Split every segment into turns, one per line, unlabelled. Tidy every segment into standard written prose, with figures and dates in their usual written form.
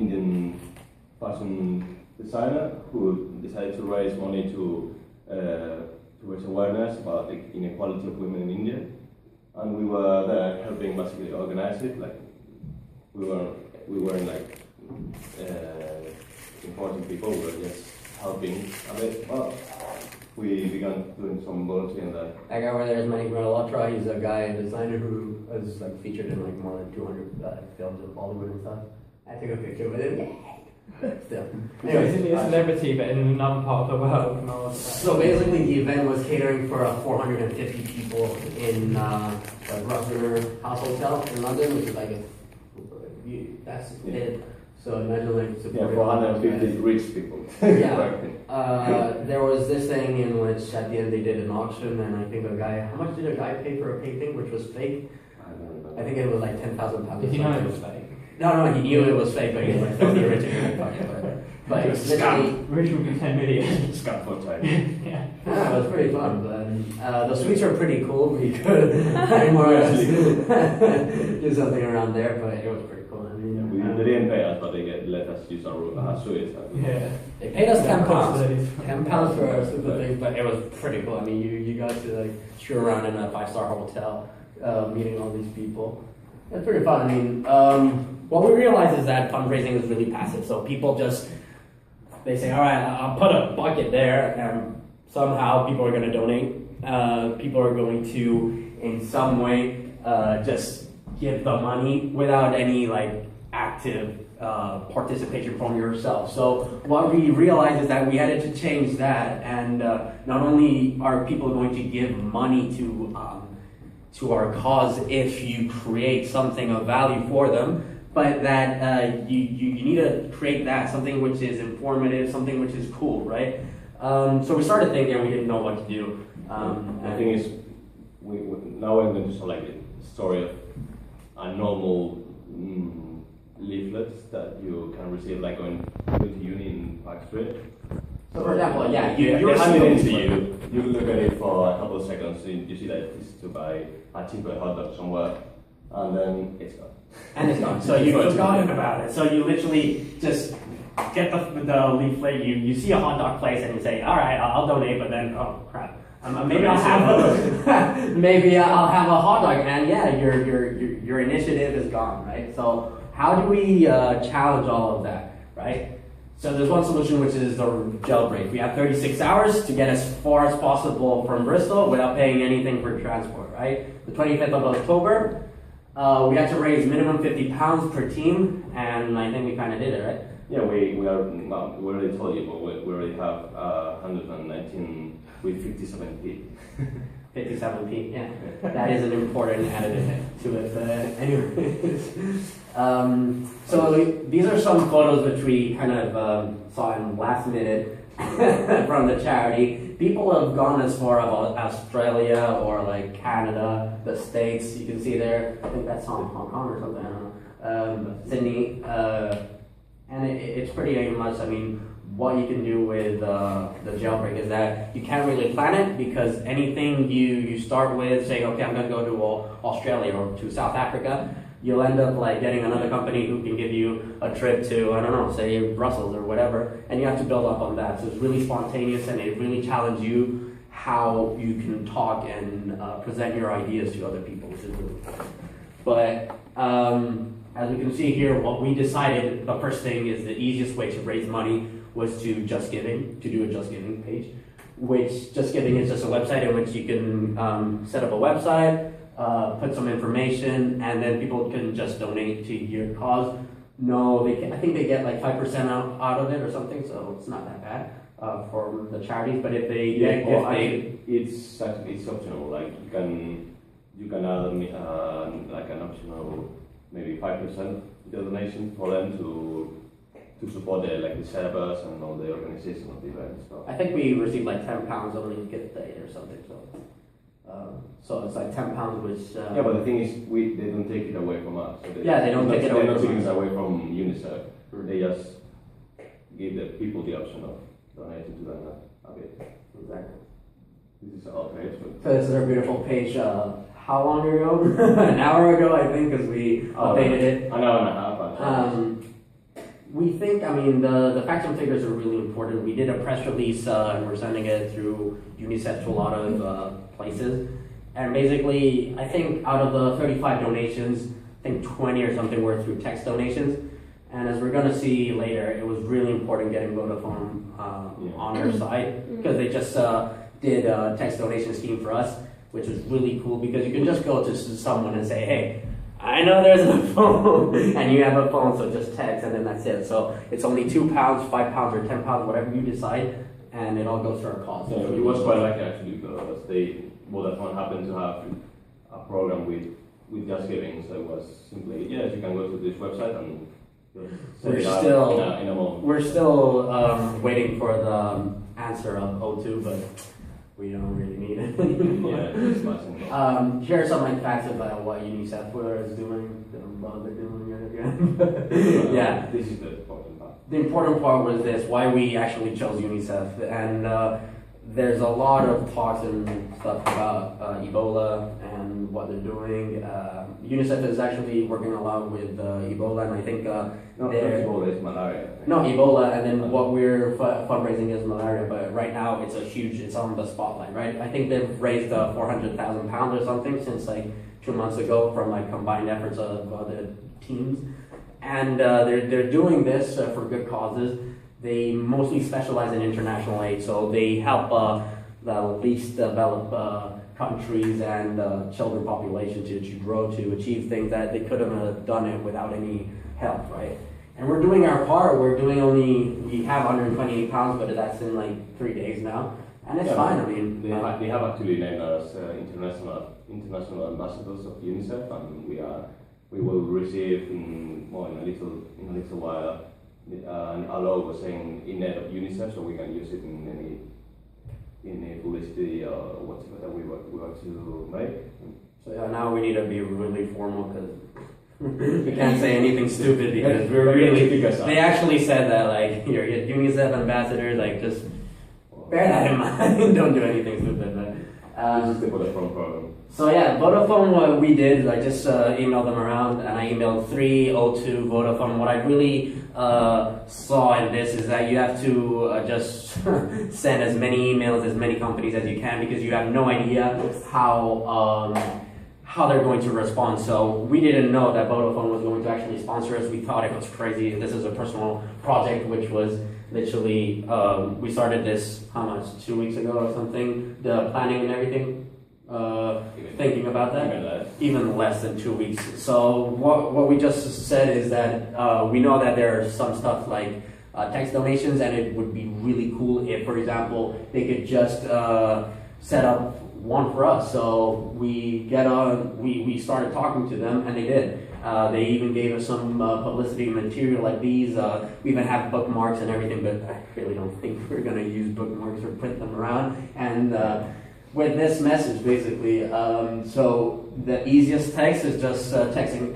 Indian fashion designer who decided to raise money to raise awareness about the inequality of women in India, and we were there helping basically organize it. Like we weren't like important people. We were just helping a bit. Well, we began doing some volunteering there.
That guy over there is Manny Malhotra. He's a designer who was like featured in like more than 200 films in Bollywood and stuff. I took a picture with him. Still.
Anyways, he's a celebrity, but in another part of the world. No,
so basically, the event was catering for 450 people in the Grosvenor House Hotel in London, which is like that's it. So imagine like supporting
450 rich people.
Yeah. There was this thing in which at the end they did an auction, and I think how much did a guy pay for a painting which was fake? I think it was like £10,000.
Did he know it was fake?
No, he knew it was fake, but he was like filthy rich and but literally,
rich would be 10 million.
Scam for time.
Yeah.
It was pretty fun, but the suites are pretty cool. We could more or less do something around there, but it was pretty cool. I mean,
they didn't pay us, but they let us use our suites.
Yeah.
They paid us £10. £10 for our stupid things, but it was pretty cool. I mean, you got to like screw around in a 5-star hotel, meeting all these people. It's pretty fun. I mean, what we realize is that fundraising is really passive. So people they say, all right, I'll put a bucket there, and somehow people are going to donate. People are going to, in some way, just give the money without any like active participation from yourself. So what we realized is that we had to change that, and not only are people going to give money to our cause if you create something of value for them, but that you need to create that, something which is informative, something which is cool, right? So we started thinking and we didn't know what to do.
The thing is, now we're going to show like a story of a normal leaflets that you can receive like going to uni in Park Street.
So for example,
you're handing it to you. You look at it for a couple of seconds. You see that it's to buy a cheaper hot dog somewhere, and then it's gone.
And it's gone. So you've forgotten about it. So you literally just get the leaflet. You see a hot dog place, and you say, "All right, I'll donate." But then, oh crap, maybe I'll have maybe I'll have a hot dog, and yeah, your initiative is gone, right? So how do we challenge all of that, right? So there's one solution, which is the jailbreak. We have 36 hours to get as far as possible from Bristol without paying anything for transport, right? The 25th of October, we had to raise minimum £50 per team, and I think we kind of did it, right?
Yeah, we already told you, but we already have 119 with 57p.
57p, yeah. That is an important additive to it. Anyways, so these are some photos which we kind of saw in last minute from the charity. People have gone as far as Australia or like Canada, the States. You can see there. I think that's Hong Kong or something. I don't know. Sydney, and it's pretty much. I mean, what you can do with the jailbreak is that you can't really plan it, because anything you start with saying, okay, I'm going to go to Australia or to South Africa, you'll end up like getting another company who can give you a trip to, I don't know, say Brussels or whatever, and you have to build up on that. So it's really spontaneous, and it really challenges you how you can talk and present your ideas to other people, which is really cool. But as we can see here, what we decided, the first thing is the easiest way to raise money was to do a Just Giving page, which Just Giving is just a website in which you can set up a website, put some information, and then people can just donate to your cause. I think they get like 5% out of it or something, so it's not that bad for the charities. But if they
it's optional. Like you can add like an optional maybe 5% the donation for them to support the setups and all the organization of the event. So
I think we received like £10 on each gift day or something. So it's like £10, which
yeah, but the thing is, they don't take it away from us. So
they don't take it away.
They're not taking it away from UNICEF. They just give the people the option of donating to them a bit.
Exactly.
This is our page.
So this is our beautiful page. How long ago? An hour ago, I think, because we updated it.
An hour and a half.
We think, I mean, the facts and figures are really important. We did a press release and we're sending it through UNICEF to a lot of places. And basically, I think out of the 35 donations, I think 20 or something were through text donations. And as we're going to see later, it was really important getting Vodafone on their side because they just did a text donation scheme for us, which is really cool because you can just go to someone and say, hey, I know there's a phone, and you have a phone, so just text, and then that's it. So it's only £2, £5, or £10, whatever you decide, and it all goes to our cause.
Yeah, it was quite lucky actually because Vodafone happened to have a program with Just Giving, so it was simply, yes, you can go to this website and set it up in a moment.
We're still waiting for the answer of O2, but we don't really need it anymore. Here are some like facts about what UNICEF is doing. Don't bother doing it again. Yeah.
This is the important part.
The important part was this, why we actually chose UNICEF. And there's a lot of talks and stuff about Ebola and what they're doing. UNICEF is actually working a lot with Ebola, and I think
Ebola is malaria.
No, Ebola, and then what we're fundraising is malaria, but right now it's on the spotlight, right? I think they've raised £400,000 or something since like 2 months ago from like combined efforts of other teams. And they're doing this for good causes. They mostly specialize in international aid, so they help the least developed countries and children population to grow, to achieve things that they couldn't have done it without any help, right? And we're doing our part. We have £128, but that's in like 3 days now, and it's fine. I mean,
they have actually named us international ambassadors of UNICEF, and we will receive in a little while a logo saying in aid of UNICEF, so we can use it in any publicity or whatever that we want to make.
So yeah, now we need to be really formal because we can't say anything stupid because we're really. They actually said that like you're UNICEF ambassadors, like just bear that in mind. Don't do anything stupid. But
this is the Vodafone program.
So yeah, Vodafone. What we did, I just emailed them around, and I emailed 302 Vodafone. What I really saw in this is that you have to just send as many emails, as many companies as you can, because you have no idea how they're going to respond. So we didn't know that Vodafone was going to actually sponsor us. We thought it was crazy. This is a personal project, which was literally, we started this, 2 weeks ago or something, the planning and everything, thinking about that. Even less than 2 weeks. So what we just said is that we know that there are some stuff like text donations, and it would be really cool if, for example, they could just set up one for us. So we started talking to them, and they did. They even gave us some publicity material like these. We even have bookmarks and everything, but I really don't think we're going to use bookmarks or print them around. And with this message, basically, so the easiest text is just texting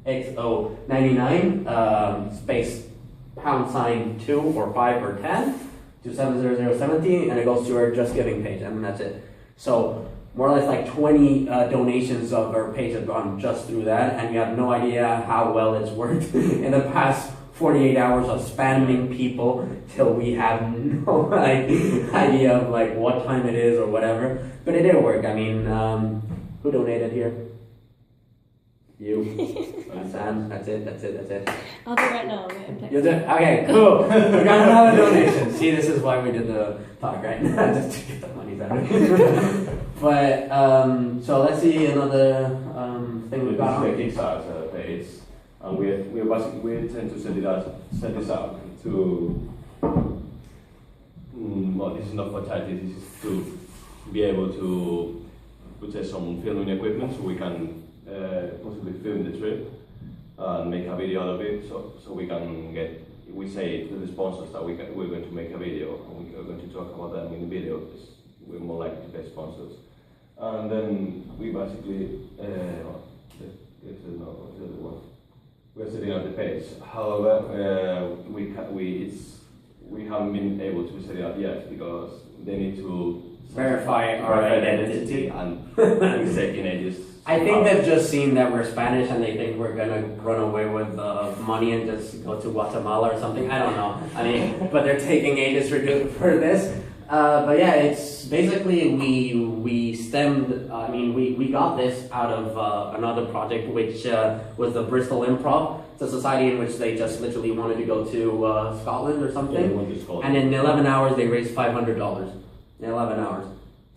NAXO99 space #2 or 5 or 10 to 70070, and it goes to our Just Giving page, and that's it. So more or less like 20 donations of our page have gone just through that, and you have no idea how well it's worked in the past 48 hours of spamming people till we have no idea of like what time it is or whatever. But it did work. I mean, who donated here? You. Sam, that's it.
I'll do it right now.
You did? Okay, cool. We got another donation. See, this is why we did the talk, right? Just to get the money back. But, so let's see another thing we've got on.
The Kickstarter page, and we intend to send this out to, well, this is not for charity, this is to be able to purchase some filming equipment so we can possibly film the trip and make a video out of it, so we can we say to the sponsors that we're going to make a video and we're going to talk about them in the video because we're more likely to get sponsors. And then we basically, we're setting up the page. However, we haven't been able to set it up yet because they need to
verify our identity
and it's taking ages.
I think they've just seen that we're Spanish and they think we're gonna run away with money and just go to Guatemala or something. I don't know. I mean, but they're taking ages for this. But yeah, it's basically we stemmed. I mean, we got this out of another project, which was the Bristol Improv. It's a society in which they just literally wanted to go to Scotland or something.
Yeah, they went to Scotland.
And in 11 hours, they raised $500 in 11 hours.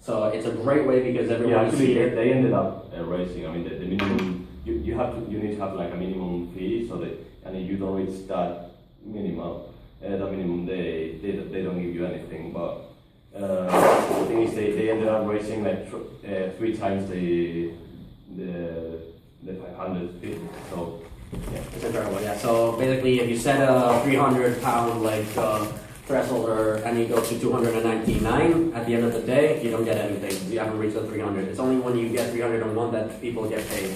So it's a great way because everyone.
Yeah, actually, they ended up raising. I mean, the minimum you need to have like a minimum fee, so that and if you don't reach that minimum, they don't give you anything. But the thing is, they ended up raising like 3 times the 500 fee. So yeah,
it's incredible. Yeah. So basically, if you set a £300 like threshold and you go to 299 at the end of the day, you don't get anything. You haven't reached the 300. It's only when you get 301 that people get paid.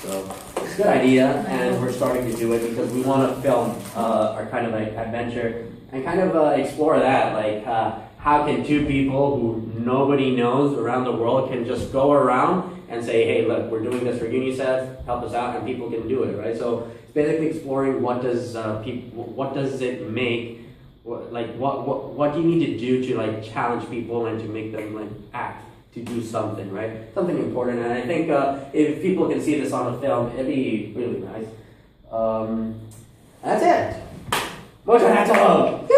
So it's a good idea, and we're starting to do it because we want to film our kind of like adventure and kind of explore that, like how can 2 people who nobody knows around the world can just go around and say, hey, look, we're doing this for UNICEF, help us out, and people can do it, right? So it's basically exploring what does it make. What do you need to do to like challenge people and to make them like act to do something, right? Something important. And I think if people can see this on a film, it'd be really nice. That's it. Mucho Nacho Love.